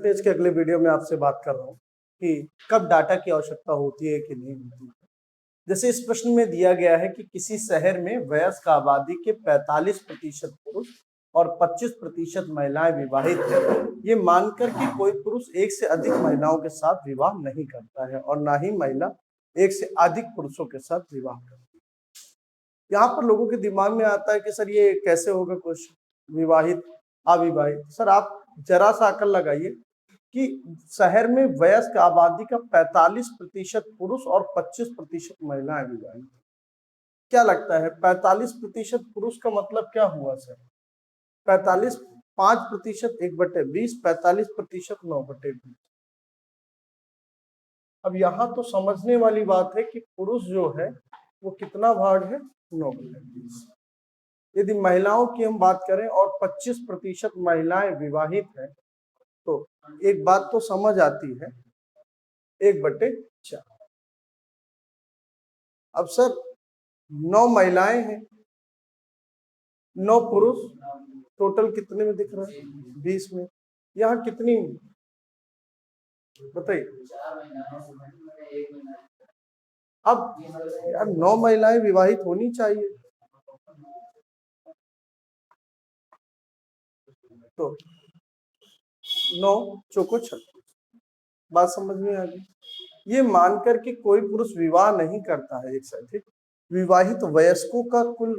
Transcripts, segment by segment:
Page के अगले video में आपसे बात कर रहा हूँ कि कब डाटा की आवश्यकता होती है कि नहीं होती है। जैसे इस प्रश्न में दिया गया है कि किसी शहर में वयस्क आबादी के 45% पुरुष और 25% महिलाएं विवाहित हैं। ये मानकर कि कोई पुरुष एक से अधिक महिलाओं के साथ विवाह नहीं करता है और ना ही महिला एक से अधिक पुरुषों के साथ विवाह करती है। यहाँ पर लोगों के दिमाग में आता है कि सर ये कैसे होगा क्वेश्चन, विवाहित अविवाहित। सर आप जरा सा अकल लगाइए कि शहर में वयस्क आबादी का 45% पुरुष और 25% महिलाएं विवाहित। क्या लगता है 45% पुरुष का मतलब क्या हुआ सर? 45 5% 1/20, 45% 9/20। अब यहाँ तो समझने वाली बात है कि पुरुष जो है वो कितना भाग है, 9/20। यदि महिलाओं की हम बात करें और 25% महिलाएं विवाहित हैं तो एक बात तो समझ आती है, 1/4। अब सर 9 महिलाएं हैं, 9 पुरुष, टोटल कितने में दिख रहा है? 20 में। यहाँ कितनी बताइए? अब यार 9 महिलाएं विवाहित होनी चाहिए, तो 9 चौको 36। बात समझ में आ गई? ये मानकर कि कोई पुरुष विवाह नहीं करता है एक से अधिक, विवाहित वयस्कों का कुल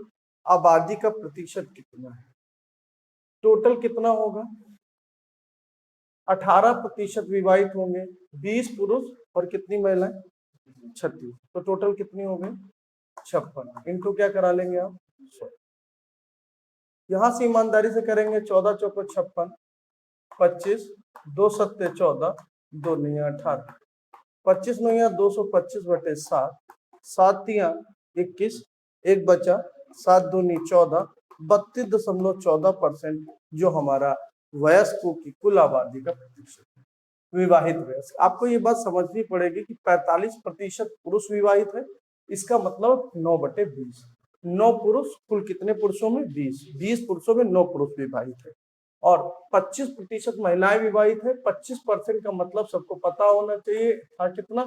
आबादी का प्रतिशत कितना है? टोटल कितना होगा? 18% विवाहित होंगे, 20 पुरुष और कितनी महिलाएं? 36। तो टोटल कितनी हो गई? 56। इनको क्या करा लेंगे आप? 100। यहां से ईमानदारी से करेंगे, 14 चौको 56, 25, 2 सत्ते 14, 2 नहीं 18, 25 नहीं 225/7, 7 तिया 21, 1 बचा, 7 दूनी 14, 32.14% जो हमारा वयस्कों की कुल आबादी का प्रतिशत है। विवाहित वयस्क, आपको ये बात समझनी पड़ेगी कि 45% पुरुष विवाहित है, इसका मतलब 9/20। 9 पुरुष, कुल कितने पुरुषों में? 20 पुरुषों में 9 पुरुष विवाहित है और 25% महिलाएं विवाहित है। 25% का मतलब सबको पता होना चाहिए था कितना?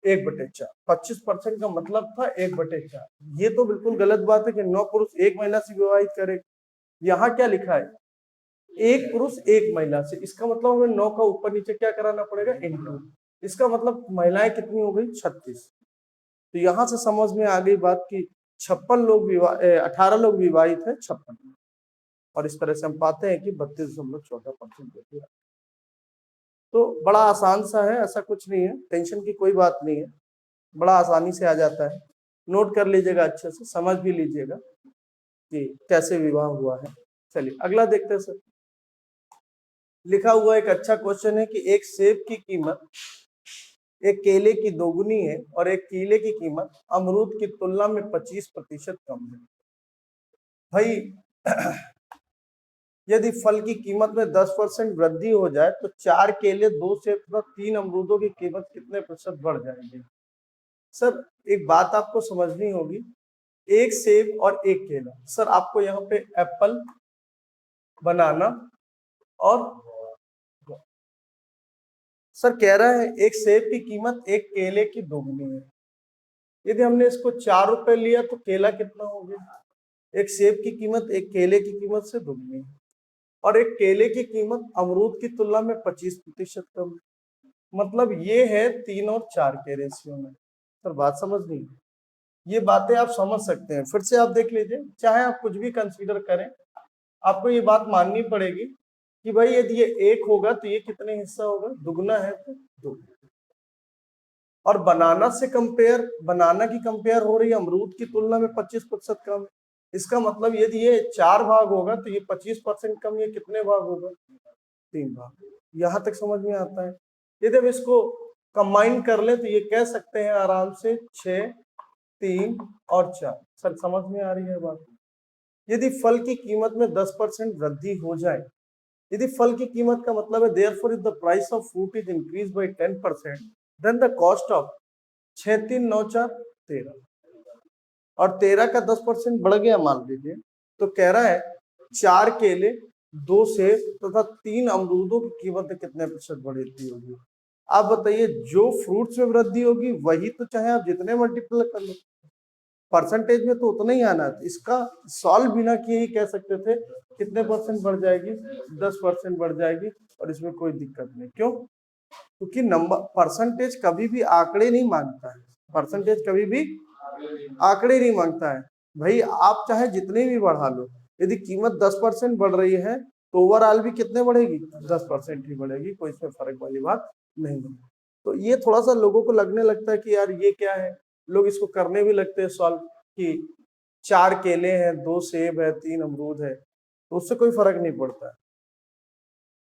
1/4। 25% का मतलब था 1/4। ये तो बिल्कुल गलत बात है कि 9 पुरुष एक महिला से विवाहित करे। यहाँ क्या लिखा है? 1 पुरुष 1 महिला से। इसका मतलब हमें 9 का ऊपर नीचे क्या कराना पड़ेगा? इंटू। इसका मतलब महिलाएं कितनी हो गई? 36। तो यहाँ से समझ में आ गई बात की 56 लोग 18 लोग विवाहित है 56। और इस तरह से हम पाते हैं कि 32.14%। तो बड़ा आसान सा है, ऐसा कुछ नहीं है, टेंशन की कोई बात नहीं है, बड़ा आसानी से आ जाता है। नोट कर लीजिएगा, अच्छे से समझ भी लीजिएगा कि कैसे विवाह हुआ है। चलिए अगला देखते हैं सर। लिखा हुआ एक अच्छा क्वेश्चन है कि एक सेब की कीमत एक केले की दोगुनी है और एक केले की कीमत अमरूद की तुलना में 25% कम है। भाई यदि फल की कीमत में 10% वृद्धि हो जाए तो 4 केले, 2 सेब तथा 3 अमरूदों की कीमत कितने प्रतिशत बढ़ जाएगी? सर एक बात आपको समझनी होगी, एक सेब और एक केला। सर आपको यहाँ पे एप्पल, बनाना और सर कह रहा है एक सेब की कीमत एक केले की दोगुनी है। यदि हमने इसको 4 रुपए लिया तो केला कितना हो गया? एक सेब की कीमत एक केले की कीमत से दोगुनी है और एक केले की कीमत अमरूद की तुलना में 25% कम है। मतलब ये है 3 और 4 के रेशियो में। सर बात समझ नहीं, ये बातें आप समझ सकते हैं। फिर से आप देख लीजिए, चाहे आप कुछ भी कंसीडर करें, आपको ये बात माननी पड़ेगी कि भाई यदि ये 1 होगा तो ये कितने हिस्सा होगा? दुगना है तो 2। और बनाना से कंपेयर, बनाना की कंपेयर हो रही है अमरूद की तुलना में 25% कम है। इसका मतलब यदि ये 4 भाग होगा तो ये 25% कम, ये कितने भाग होगा? 3 भाग। यहां तक समझ में आता है। यदि हम इसको कंबाइन कर ले तो ये कह सकते हैं आराम से 6, 3 और 4। सर समझ में आ रही है बात? यदि फल की कीमत में 10% वृद्धि हो जाए, यदि फल की कीमत का मतलब है therefore if the price of fruit is increase by 10%, then the cost of 6 3 9 4 13 और 13 का 10% बढ़ गया मान लीजिए, तो कह रहा है 4 केले 2 सेब तथा 3 अमरूदों की कीमत कितने प्रतिशत बढ़ती होगी। आप बताइए, जो फ्रूट्स में वृद्धि होगी वही तो चाहे आप जितने मल्टीप्लाई कर लो, परसेंटेज में तो उतना ही आना है। इसका सॉल्व बिना किए ही कह सकते थे कितने परसेंट बढ़ जाएगी, 10% बढ़ जाएगी, और इसमें कोई दिक्कत नहीं। क्यों? क्योंकि नंबर परसेंटेज कभी भी आंकड़े नहीं मांगता है, परसेंटेज कभी भी आंकड़े नहीं मांगता है। भाई आप चाहे जितने भी बढ़ा लो, यदि कीमत 10% बढ़ रही है तो ओवरऑल भी कितने बढ़ेगी, 10% ही बढ़ेगी, कोई इसमें फर्क वाली बात नहीं है। तो ये थोड़ा सा लोगों को लगने लगता है कि यार ये क्या है, लोग इसको करने भी लगते हैं सॉल्व कि 4 केले हैं, 2 सेब है, 3 अमरूद है, तो उससे कोई फर्क नहीं पड़ता है।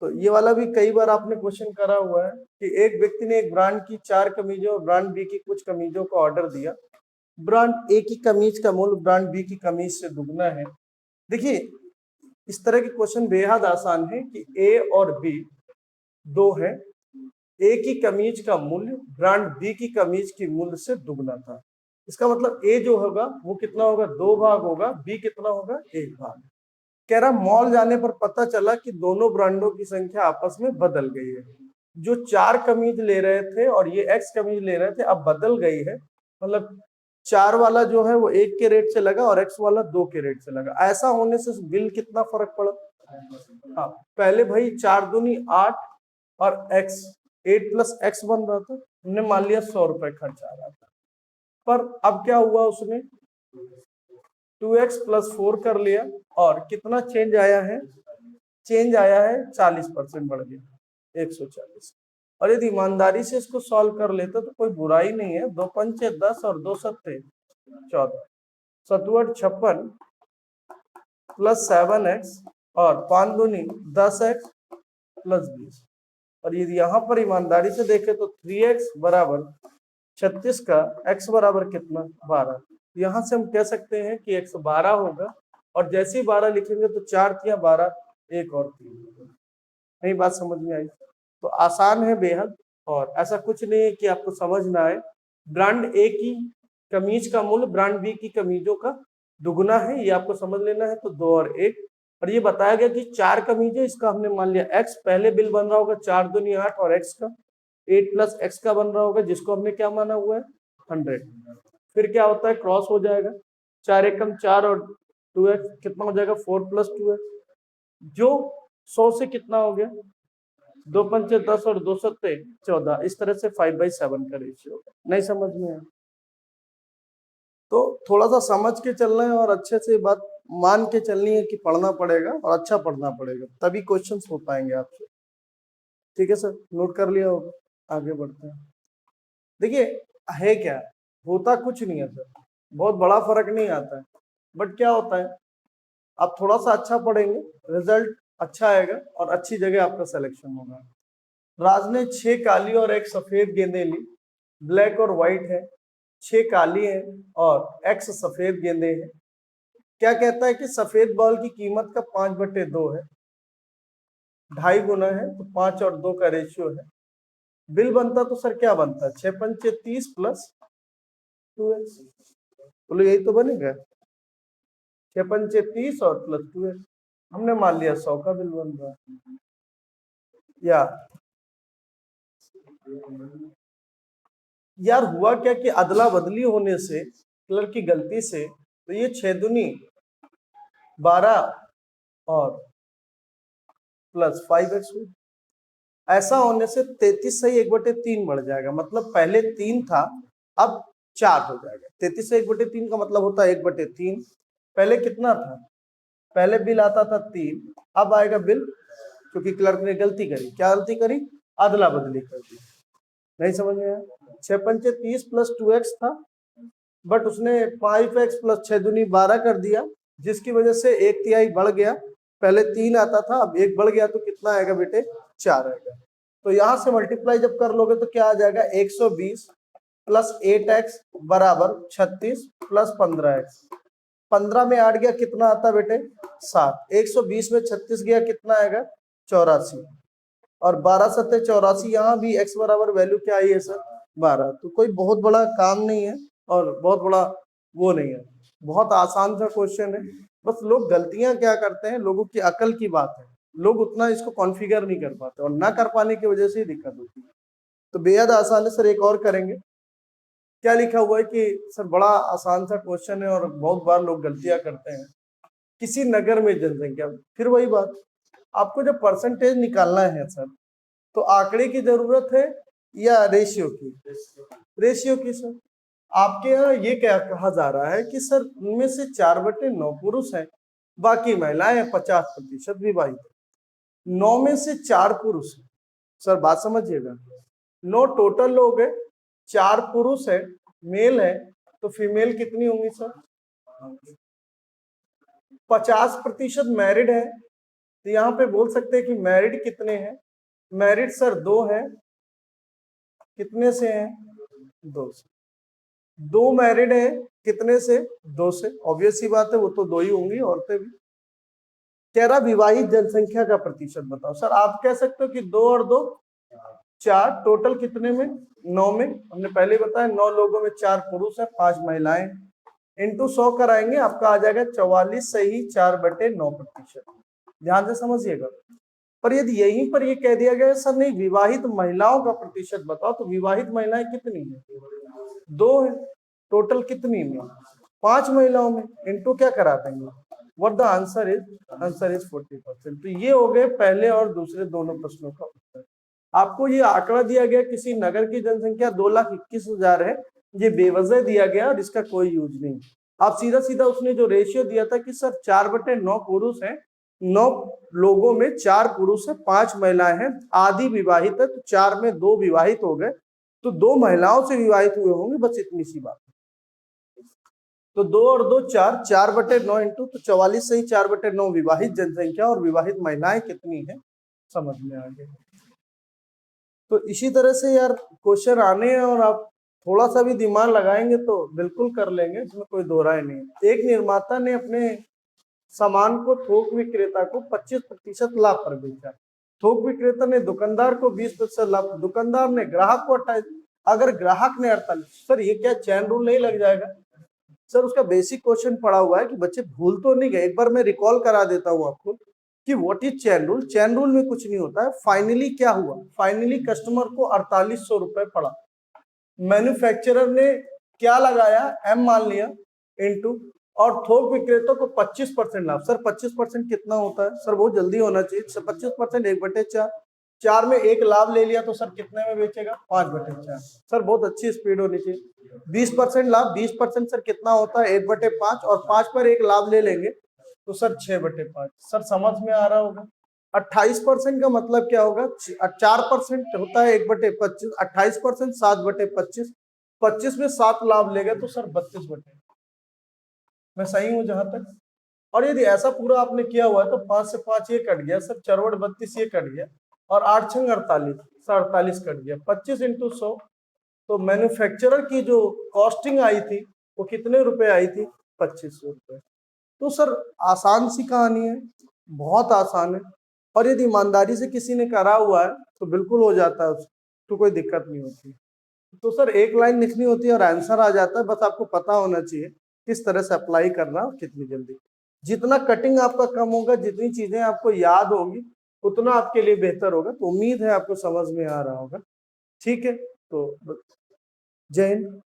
तो ये वाला भी कई बार आपने क्वेश्चन करा हुआ है कि एक व्यक्ति ने एक ब्रांड की 4 कमीजों और ब्रांड बी की कुछ कमीजों का ऑर्डर दिया। ब्रांड ए की कमीज का मूल्य ब्रांड बी की कमीज से दुगना है। देखिए, इस तरह के क्वेश्चन बेहद आसान है कि ए और बी दो है, ए की कमीज का मूल्य ब्रांड बी की कमीज की मूल्य से दुगना था। इसका मतलब ए जो होगा वो कितना होगा, 2 भाग होगा, बी कितना होगा, 1 भाग। कह रहा मॉल जाने पर पता चला कि दोनों ब्रांडों की संख्या आपस में बदल गई है। जो 4 कमीज ले रहे थे और ये एक्स कमीज ले रहे थे, अब बदल गई है। मतलब 4 वाला जो है वो 1 के रेट से लगा और एक्स वाला 2 के रेट से लगा। ऐसा होने से बिल कितना फर्क पड़ा। हाँ, पहले भाई 4 दूनी 8 और एक्स 8 प्लस एक्स बन रहा था, हमने मान लिया 100 रुपए खर्च आ रहा था। पर अब क्या हुआ, उसने 2x प्लस 4 कर लिया और कितना चेंज आया है, चेंज आया है 40% बढ़ गया, 140। और यदि ईमानदारी से इसको सॉल्व कर लेते तो कोई बुराई नहीं है। 2 पंचे 10 और 2 सत्ते 14, 7 56 प्लस 7x और 5 दूनी 10x प्लस 20। और यदि यहाँ पर ईमानदारी से देखें तो 3x बराबर 36 का x बराबर कितना, 12। यहाँ से हम कह सकते हैं कि x 12 होगा, और जैसे ही 12 लिखेंगे तो 4 तिया 12, 1 और 3। नहीं बात समझ में आई? तो आसान है बेहद, और ऐसा कुछ नहीं है कि आपको समझ ना आए। ब्रांड ए की कमीज का मूल्य ब्रांड बी की कमीजों का दुगुना है, ये आपको समझ लेना है। तो 2 और 1, और ये बताया गया कि 4 कमीजें, इसका हमने मान लिया x। पहले बिल बन रहा होगा 4 दूनी 8 और x का 8 प्लस x का बन रहा होगा, जिसको हमने क्या माना हुआ है, 100। फिर क्या होता है, क्रॉस हो जाएगा, 4 एकम 4 और 2x कितना हो जाएगा, 4 प्लस 2x, जो 100 से कितना हो गया, 2 पंचे 10 और 2 सत्ते 14। इस तरह से 5/7 का रेशियो। नहीं समझ में आया तो थोड़ा सा समझ के चलना है, और अच्छे से बात मान के चलनी है कि पढ़ना पड़ेगा और अच्छा पढ़ना पड़ेगा, तभी क्वेश्चंस हो पाएंगे आपसे। ठीक है सर, नोट कर लिया होगा, आगे बढ़ते हैं। देखिए, है क्या, होता कुछ नहीं है सर, बहुत बड़ा फर्क नहीं आता है, बट क्या होता है, आप थोड़ा सा अच्छा पढ़ेंगे, रिजल्ट अच्छा आएगा और अच्छी जगह आपका सिलेक्शन होगा। राज ने 6 काली और 1 सफेद गेंदें ली, ब्लैक और व्हाइट है, 6 काली है और x सफेद गेंदें हैं। क्या कहता है कि सफेद बॉल की कीमत का 5/2 है, 2.5 गुना है, तो 5 और 2 का रेशियो है। बिल बनता तो सर क्या बनता है, 6 पंचे 30 प्लस 2x, बोलो यही तो बनेगा, 6 पंचे 30 और प्लस 2x। हमने मान लिया 100 का बिल बन रहा है। यार हुआ क्या कि अदला बदली होने से, क्लर्क की गलती से, तो ये 6 दूनी 12 और प्लस 5x हुई। ऐसा होने से 33 से 1/3 बढ़ जाएगा, मतलब पहले 3 था अब 4 हो जाएगा। 33 से 1/3 का मतलब होता है 1/3। पहले कितना था, पहले बिल आता था 3, अब आएगा बिल, क्योंकि क्लर्क ने गलती करी। क्या गलती करी, अदला बदली कर दी। नहीं समझ में आया, 6 पंचे 30 प्लस 2x था, बट उसने 5x प्लस 6 दूनी 12 कर दिया, जिसकी वजह से 1/3 बढ़ गया। पहले 3 आता था, अब 1 बढ़ गया, तो कितना आएगा बेटे, 4 आएगा। तो यहां से मल्टीप्लाई जब कर लोगे तो क्या आ जाएगा, 120 प्लस 8x बराबर 36 प्लस 15x। 15 में 8 गया, कितना आता बेटे, 7। 120 में 36 गया, कितना आएगा, 84। और 12 सत्ते 84, यहाँ भी x बराबर वैल्यू क्या आई है सर, 12। तो कोई बहुत बड़ा काम नहीं है और बहुत बड़ा वो नहीं है, बहुत आसान सा क्वेश्चन है। बस लोग गलतियां क्या करते हैं, लोगों की अकल की बात है, लोग उतना इसको कॉन्फ़िगर नहीं कर पाते और ना कर पाने की वजह से ही दिक्कत होती है। तो बेहद आसान है सर, एक और करेंगे। क्या लिखा हुआ है कि सर बड़ा आसान सा क्वेश्चन है और बहुत बार लोग गलतियां करते हैं। किसी नगर में जनसंख्या, फिर वही बात, आपको जब परसेंटेज निकालना है सर तो आंकड़े की जरूरत है या रेशियो की? रेशियो की सर। आपके यहाँ ये क्या कहा जा रहा है कि सर उनमें से 4/9 पुरुष हैं, बाकी महिलाएं 50% विवाहित। 9 में से 4 पुरुष हैं सर, बात समझिएगा, 9 टोटल लोग हैं, 4 पुरुष है, मेल है, तो फीमेल कितनी होंगी सर? 50% मैरिड है, तो यहाँ पे बोल सकते हैं कि मैरिड कितने हैं? मैरिड सर 2 है, कितने से हैं? 2 से। 2 मैरिड है, कितने से? 2 से। ऑब्वियस सी बात है, वो तो 2 ही होंगी, औरतें भी। कह रहा विवाहित जनसंख्या का प्रतिशत बताओ। सर आप कह सकते हो कि 2 और 2 4, टोटल कितने में? 9 में। हमने पहले बताया 9 लोगों में 4 पुरुष है, 5 महिलाएं, इंटू 100 कराएंगे, आपका आ जाएगा 44 सही 4/9%। ध्यान से समझिएगा। पर यदि यहीं पर ये कह दिया गया सर नहीं विवाहित महिलाओं का प्रतिशत बताओ, तो विवाहित महिलाएं कितनी है? 2 है। टोटल कितनी में? 5 महिलाओं में, इंटू क्या करा देंगे? What the answer is 40%। तो ये हो गए पहले और दूसरे दोनों प्रश्नों का उत्तर। आपको ये आंकड़ा दिया गया किसी नगर की जनसंख्या 2,21,000 है, ये बेवजह दिया गया और इसका कोई यूज नहीं। आप सीधा सीधा उसने जो रेशियो दिया था कि सर 4/9 पुरुष है, 9 लोगों में 4 पुरुष है, 5 महिलाएं हैं, आधी विवाहित है, तो 4 में 2 विवाहित हो गए, तो 2 महिलाओं से विवाहित हुए होंगे, बस इतनी सी बात। तो 2 और 2 4, 4/9 इंटू तो 44 सही 4/9 विवाहित जनसंख्या और विवाहित महिलाएं कितनी है समझ में आ गया। तो इसी तरह से यार क्वेश्चन आने हैं और आप थोड़ा सा भी दिमाग लगाएंगे तो बिल्कुल कर लेंगे, इसमें कोई दो राय नहीं। एक निर्माता ने अपने सामान को थोक विक्रेता को 25% लाभ पर बेचा। थोक विक्रेता ने दुकानदार को 20% लाभ, दुकानदार ने ग्राहक को 28, अगर ग्राहक ने 48। सर ये क्या चैन रूल नहीं लग जाएगा? सर उसका बेसिक क्वेश्चन पड़ा हुआ है कि बच्चे भूल तो नहीं गए। एक बार मैं रिकॉल करा देता हूँ आपको कि what is chain rule. Chain rule में कुछ नहीं होता है। फाइनली क्या हुआ? फाइनली कस्टमर को 4800 रुपए पड़ा। मैन्युफैक्चरर ने क्या लगाया? एम मान लिया, इनटू, और थोक विक्रेता को 25% लाभ। सर 25% कितना होता है? सर बहुत जल्दी होना चाहिए। 25% 1/4, 4 में 1 लाभ ले लिया तो सर कितने में बेचेगा? 5/4। सर बहुत अच्छी स्पीड होनी चाहिए। 20% लाभ, 20% सर कितना होता है? 1/5, और 5 पर 1 लाभ ले लेंगे तो सर 6/5। सर समझ में आ रहा होगा। 28% का मतलब क्या होगा? 4% होता है 1/25, 28% 7/25, 25 में 7 लाभ लेगा तो सर 32/, मैं सही हूं जहां तक? और यदि ऐसा पूरा आपने किया हुआ है तो 5 से 5 ये कट गया सर, 4/32 ये कट गया, और 8 छंग 48, सर 48 कट गया। 25 इंटू 100, तो मैन्युफैक्चरर की जो कॉस्टिंग आई थी वो कितने रुपए आई थी? 2500 रुपए। तो सर आसान सी कहानी है, बहुत आसान है, और यदि ईमानदारी से किसी ने करा हुआ है तो बिल्कुल हो जाता है, तो कोई दिक्कत नहीं होती। तो सर एक लाइन लिखनी होती है और आंसर आ जाता है, बस आपको पता होना चाहिए किस तरह से अप्लाई करना और कितनी जल्दी। जितना कटिंग आपका कम होगा, जितनी चीजें आपको याद होगी, उतना आपके लिए बेहतर होगा। तो उम्मीद है आपको समझ में आ रहा होगा। ठीक है, तो जय हिंद।